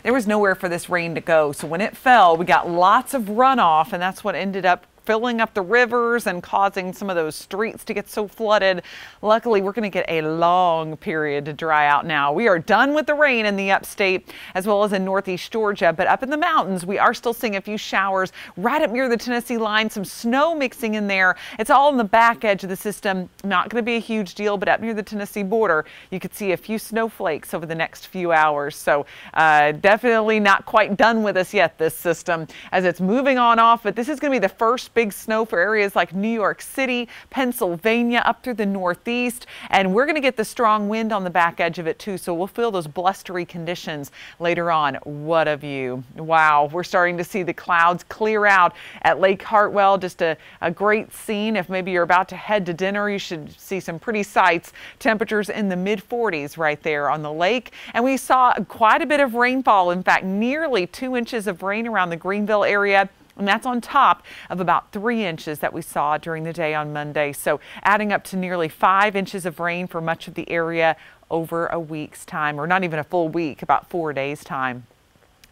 there was nowhere for this rain to go. So when it fell, we got lots of runoff, and that's what ended up filling up the rivers and causing some of those streets to get so flooded. Luckily, we're going to get a long period to dry out now. We are done with the rain in the upstate as well as in northeast Georgia, but up in the mountains, we are still seeing a few showers right up near the Tennessee line, some snow mixing in there. It's all on the back edge of the system. Not going to be a huge deal, but up near the Tennessee border, you could see a few snowflakes over the next few hours. So definitely not quite done with us yet, this system, as it's moving on off, but this is going to be the first big snow for areas like New York City, Pennsylvania, up through the northeast. And we're going to get the strong wind on the back edge of it too. So we'll feel those blustery conditions later on. What a view. Wow. We're starting to see the clouds clear out at Lake Hartwell. Just a great scene. If maybe you're about to head to dinner, you should see some pretty sights. Temperatures in the mid 40s right there on the lake. And we saw quite a bit of rainfall. In fact, nearly 2 inches of rain around the Greenville area. And that's on top of about 3 inches that we saw during the day on Monday. So adding up to nearly 5 inches of rain for much of the area over a week's time, or not even a full week, about 4 days time.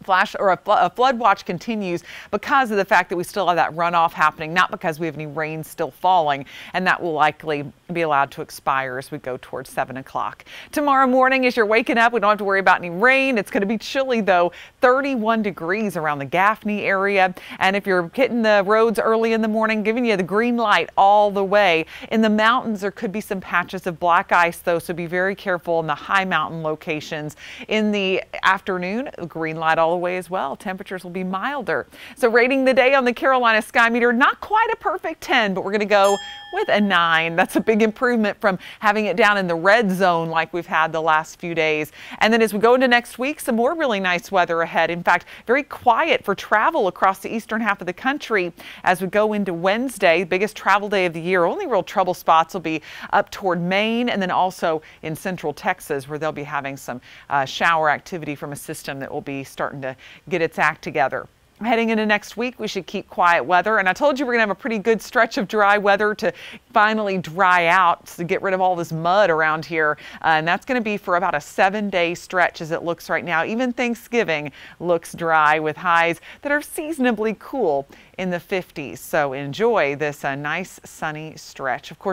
A flood watch continues because of the fact that we still have that runoff happening, not because we have any rain still falling, and that will likely be allowed to expire as we go towards 7 o'clock. Tomorrow morning, as you're waking up, we don't have to worry about any rain. It's going to be chilly though, 31 degrees around the Gaffney area. And if you're hitting the roads early in the morning, giving you the green light all the way. In the mountains, there could be some patches of black ice though, so be very careful in the high mountain locations. In the afternoon, green light all the way as well. Temperatures will be milder. So rating the day on the Carolina Sky Meter, not quite a perfect 10, but we're going to go with a 9. That's a big improvement from having it down in the red zone like we've had the last few days. And then as we go into next week, some more really nice weather ahead. In fact, very quiet for travel across the eastern half of the country as we go into Wednesday, biggest travel day of the year. Only real trouble spots will be up toward Maine and then also in central Texas, where they'll be having some shower activity from a system that will be starting to get its act together. Heading into next week, we should keep quiet weather. And I told you we're going to have a pretty good stretch of dry weather to finally dry out to get rid of all this mud around here. And that's going to be for about a 7-day stretch as it looks right now. Even Thanksgiving looks dry with highs that are seasonably cool in the 50s. So enjoy this nice sunny stretch. Of course,